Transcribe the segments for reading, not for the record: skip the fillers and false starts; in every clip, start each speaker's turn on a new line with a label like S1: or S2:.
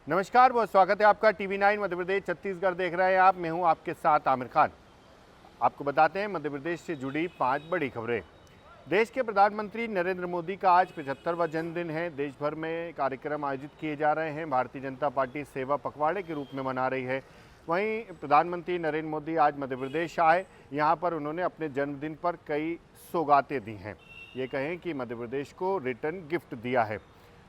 S1: नमस्कार, बहुत स्वागत है आपका TV9 मध्य प्रदेश छत्तीसगढ़ देख रहे हैं आप। मैं हूं आपके साथ आमिर खान। आपको बताते हैं मध्य प्रदेश से जुड़ी 5 बड़ी खबरें। देश के प्रधानमंत्री नरेंद्र मोदी का आज 75वां जन्मदिन है। देश भर में कार्यक्रम आयोजित किए जा रहे हैं। भारतीय जनता पार्टी सेवा पखवाड़े के रूप में मना रही है। वहीं प्रधानमंत्री नरेंद्र मोदी आज मध्य प्रदेश आए। यहाँ पर उन्होंने अपने जन्मदिन पर कई सौगातें दी हैं। ये कहें कि मध्य प्रदेश को रिटर्न गिफ्ट दिया है।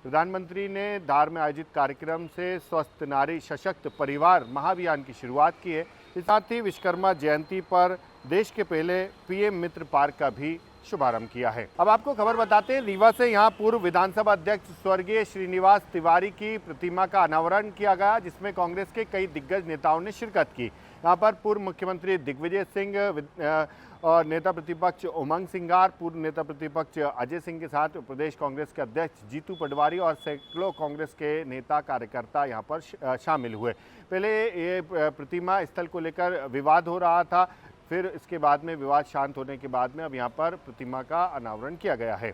S1: प्रधानमंत्री ने धार में आयोजित कार्यक्रम से स्वस्थ नारी सशक्त परिवार महाअभियान की शुरुआत की है। इस साथ ही विश्वकर्मा जयंती पर देश के पहले पीएम मित्र पार्क का भी शुभारंभ किया है। अब आपको खबर बताते हैं, रीवा से यहाँ पूर्व विधानसभा अध्यक्ष स्वर्गीय श्रीनिवास तिवारी की प्रतिमा का अनावरण किया गया, जिसमें कांग्रेस के कई दिग्गज नेताओं ने शिरकत की। यहाँ पर पूर्व मुख्यमंत्री दिग्विजय सिंह और नेता प्रतिपक्ष उमंग सिंगार, पूर्व नेता प्रतिपक्ष अजय सिंह के साथ प्रदेश कांग्रेस के अध्यक्ष जीतू पटवारी और सैकड़ों कांग्रेस के नेता कार्यकर्ता यहाँ पर शामिल हुए। पहले ये प्रतिमा स्थल को लेकर विवाद हो रहा था, फिर इसके बाद में विवाद शांत होने के बाद में अब यहाँ पर प्रतिमा का अनावरण किया गया है।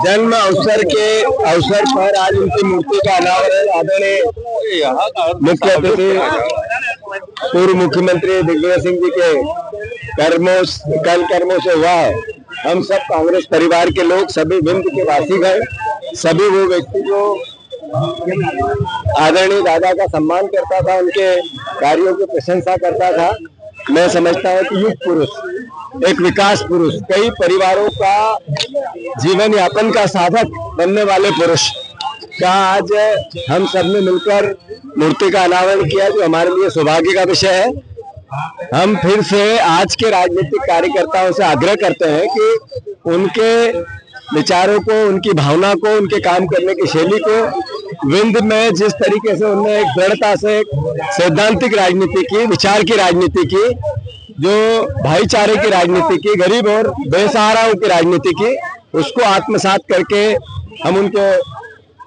S2: जन्म अवसर पर आज उनकी मूर्ति का अनावरण आदरणीय मुख्य अतिथि पूर्व मुख्यमंत्री दिग्विजय सिंह जी के कर्मों से हुआ है। हम सब कांग्रेस परिवार के लोग, सभी विंध्य के वासीगण, सभी वो व्यक्ति जो आदरणीय दादा का सम्मान करता था, उनके कार्यों की प्रशंसा करता था, मैं समझता हूँ कि युग पुरुष, एक विकास पुरुष, कई परिवारों का जीवन यापन का साधक बनने वाले पुरुष का आज हम सब ने मिलकर मूर्ति का अनावरण किया, जो हमारे लिए सौभाग्य का विषय है। हम फिर से आज के राजनीतिक कार्यकर्ताओं से आग्रह करते हैं कि उनके विचारों को, उनकी भावना को, उनके काम करने की शैली को विंध्य में जिस तरीके से उन्होंने एक दृढ़ता से सैद्धांतिक राजनीति की, विचार की राजनीति की, जो भाईचारे की राजनीति की, गरीब और बेसहाराओं की राजनीति की, उसको आत्मसात करके हम उनके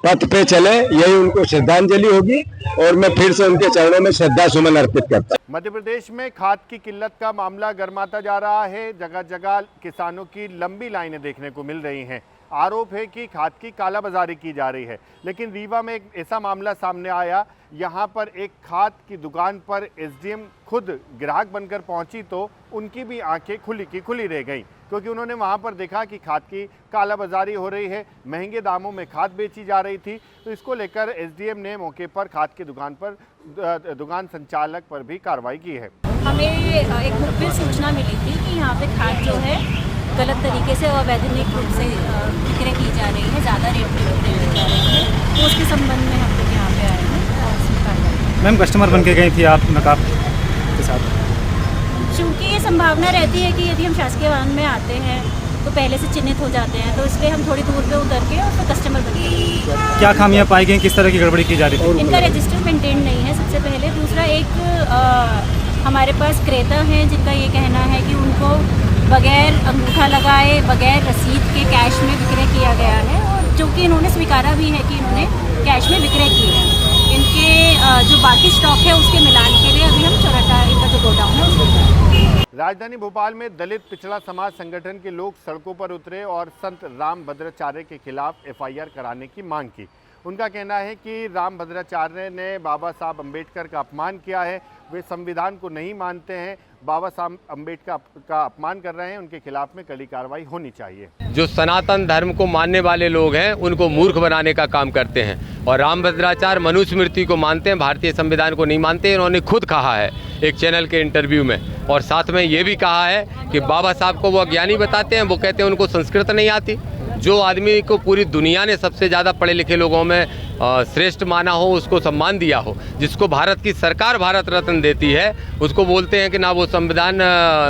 S2: पथ पे चले, यही उनको श्रद्धांजलि होगी। और मैं फिर से उनके चरणों में श्रद्धा सुमन अर्पित करता हूं।
S1: मध्य प्रदेश में खाद की किल्लत का मामला गर्माता जा रहा है। जगह जगह किसानों की लंबी लाइनें देखने को मिल रही हैं। आरोप है कि खाद की कालाबाजारी की जा रही है। लेकिन रीवा में एक ऐसा मामला सामने आया, यहाँ पर एक खाद की दुकान पर एसडीएम खुद ग्राहक बनकर पहुंची तो उनकी भी आंखें खुली की खुली रह गईं, क्योंकि उन्होंने वहां पर देखा कि खाद की कालाबाजारी हो रही है, महंगे दामों में खाद बेची जा रही थी। तो इसको लेकर एसडीएम ने मौके पर खाद की दुकान पर दुकान संचालक पर भी कार्रवाई की है।
S3: हमें एक मुखबिर सूचना मिली थी कि यहाँ पे खाद जो है गलत तरीके से अवैधानिक रूप से विक्रय की जा रही है, ज़्यादा रेट पर विक्रय की जा रही है। तो उसके संबंध में हम लोग यहाँ पे आए हैं और उसमें कार्रवाई।
S4: मैम, कस्टमर बन के गई थी आप नकाब के साथ?
S3: चूँकि ये संभावना रहती है कि यदि हम शासकीय वाहन में आते हैं तो पहले से चिन्हित हो जाते हैं, तो इसलिए हम थोड़ी दूर पे उतर के और फिर कस्टमर बन के।
S4: क्या खामियां पाई गई, किस तरह की गड़बड़ी की जा रही थी?
S3: इनका रजिस्टर मेंटेन नहीं है सबसे पहले। दूसरा, एक हमारे पास क्रेता हैं जिनका ये कहना है कि उनको बगैर अंगूठा लगाए, बगैर रसीद के कैश में विक्रय किया गया है, और जो कि इन्होंने स्वीकारा भी है कि इन्होंने कैश में विक्रय किया है। इनके जो बाकी स्टॉक है उसके मिलान के लिए अभी हम चौराटा इनका जो गोडाउन है उसको।
S1: राजधानी भोपाल में दलित पिछड़ा समाज संगठन के लोग सड़कों पर उतरे और संत रामभद्राचार्य के खिलाफ एफआईआर कराने की मांग की। उनका कहना है कि रामभद्राचार्य ने बाबा साहब अम्बेडकर का अपमान किया है, वे संविधान को नहीं मानते हैं, बाबा साहब अम्बेडकर का अपमान कर रहे हैं, उनके खिलाफ में कड़ी कार्रवाई होनी चाहिए।
S5: जो सनातन धर्म को मानने वाले लोग हैं उनको मूर्ख बनाने का काम करते हैं, और रामभद्राचार्य मनुस्मृति को मानते हैं, भारतीय संविधान को नहीं मानते। इन्होंने खुद कहा है एक चैनल के इंटरव्यू में, और साथ में ये भी कहा है कि बाबा साहब को वो अज्ञानी बताते हैं। वो कहते हैं उनको संस्कृत नहीं आती। जो आदमी को पूरी दुनिया ने सबसे ज़्यादा पढ़े लिखे लोगों में श्रेष्ठ माना हो, उसको सम्मान दिया हो, जिसको भारत की सरकार भारत रत्न देती है, उसको बोलते हैं कि ना वो संविधान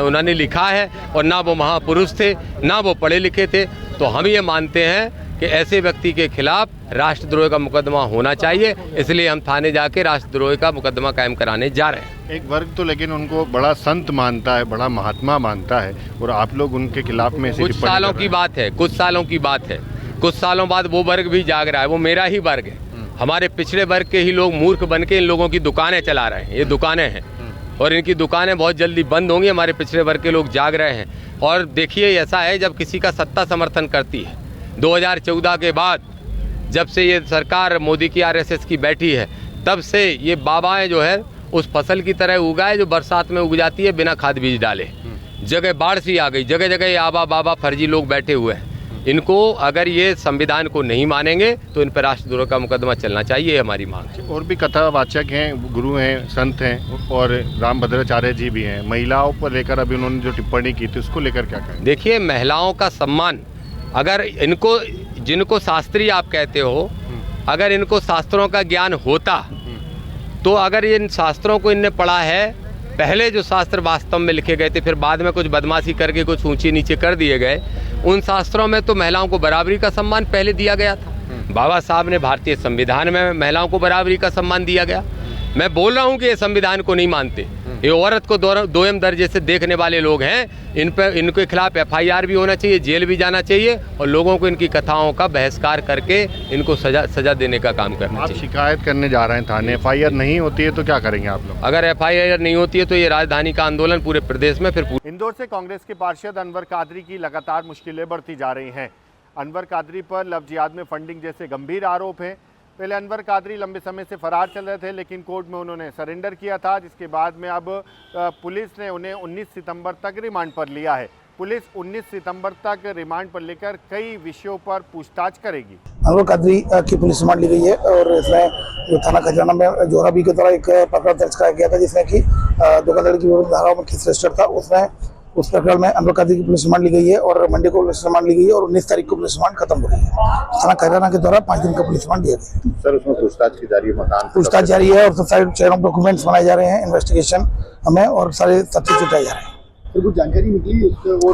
S5: उन्होंने लिखा है और ना वो महापुरुष थे, ना वो पढ़े लिखे थे। तो हम ये मानते हैं कि ऐसे व्यक्ति के खिलाफ राष्ट्रद्रोह का मुकदमा होना चाहिए। इसलिए हम थाने जाके राष्ट्रद्रोह का मुकदमा कायम कराने जा रहे हैं।
S1: एक वर्ग तो लेकिन उनको बड़ा संत मानता है, बड़ा महात्मा मानता है, और आप लोग उनके खिलाफ में
S5: कुछ सालों की बात है, कुछ सालों की बात है। कुछ सालों बाद वो वर्ग भी जाग रहा है, वो मेरा ही वर्ग है। हमारे पिछड़े वर्ग के ही लोग मूर्ख बन के इन लोगों की दुकानें चला रहे हैं। ये दुकानें हैं और इनकी दुकानें बहुत जल्दी बंद होंगी। हमारे पिछड़े वर्ग के लोग जाग रहे हैं। और देखिए, ऐसा है जब किसी का सत्ता समर्थन करती है, 2014 के बाद जब से ये सरकार मोदी की RSS की बैठी है तब से ये बाबाएं जो है उस फसल की तरह उगाए जो बरसात में उग जाती है बिना खाद बीज डाले। जगह बाढ़ सी आ गई, जगह जगह ये आबा बाबा फर्जी लोग बैठे हुए हैं। इनको अगर ये संविधान को नहीं मानेंगे तो इन पर राष्ट्रद्रोह का मुकदमा चलना चाहिए, हमारी मांग है।
S1: और भी कथावाचक हैं, गुरु हैं, संत हैं और रामभद्राचार्य जी भी हैं। महिलाओं पर लेकर अभी उन्होंने जो टिप्पणी की थी उसको लेकर क्या कहें?
S5: देखिए, महिलाओं का सम्मान, अगर इनको, जिनको शास्त्री आप कहते हो, अगर इनको शास्त्रों का ज्ञान होता तो अगर इन शास्त्रों को इनने पढ़ा है, पहले जो शास्त्र वास्तव में लिखे गए थे फिर बाद में कुछ बदमाशी करके कुछ ऊंची नीचे कर दिए गए, उन शास्त्रों में तो महिलाओं को बराबरी का सम्मान पहले दिया गया था। बाबा साहब ने भारतीय संविधान में महिलाओं को बराबरी का सम्मान दिया गया। मैं बोल रहा हूं कि ये संविधान को नहीं मानते, ये औरत को दोयम दर्जे से देखने वाले लोग हैं। इनके खिलाफ FIR भी होना चाहिए, जेल भी जाना चाहिए और लोगों को इनकी कथाओं का बहिष्कार करके इनको सजा देने का काम करना
S1: आप
S5: चाहिए।
S1: शिकायत करने जा रहे हैं थाने, FIR नहीं होती है तो क्या करेंगे आप लोग?
S5: अगर FIR नहीं होती है तो ये राजधानी का आंदोलन पूरे प्रदेश में फिर
S1: इंदौर से कांग्रेस के पार्षद अनवर कादरी की लगातार मुश्किलें बढ़ती जा रही हैं। अनवर कादरी पर लव जिहाद में फंडिंग जैसे गंभीर आरोप हैं। पहले अनवर कादरी लंबे समय से फरार चल रहे थे, लेकिन कोर्ट में उन्होंने सरेंडर किया था, जिसके बाद में अब पुलिस ने उन्हें 19 सितंबर तक रिमांड पर लिया है। पुलिस 19 सितंबर तक रिमांड पर लेकर कई विषयों पर पूछताछ करेगी।
S6: अनवर कादरी की पुलिस रिमांड ली गई है और इसमें जो थाना खजाना में जोराबी की तरह एक प्रकरण दर्ज कराया गया था, जिसमें कि धोखाधड़ी की विभिन्न धाराओं में केस रजिस्टर था। उसमें उस प्रकरण में अनवर कादरी की पुलिस रिमांड ली गई है और मंडे को पुलिस रिमांड ली गई है और 19 तारीख को पुलिस रिमांड खत्म हो रही है। थाना खजाना के द्वारा 5 दिन का पुलिस रिमांड दिया गया।
S1: सर, उसमें पूछताछ की जारी है, मकान
S6: पूछताछ जारी है और सारे चेयर ऑफ डॉक्यूमेंट्स बनाए जा रहे हैं, इन्वेस्टिगेशन हमें और सारे तथ्य जुटाए जा रहे हैं।
S2: कुछ जानकारी निकली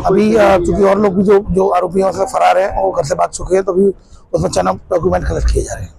S6: अभी चूंकि और लोग भी जो आरोपी हैं उससे फरार हैं वो घर से भाग चुके हैं, तो अभी उसमें चेयर ऑफ डॉक्यूमेंट कलेक्ट किए जा रहे हैं।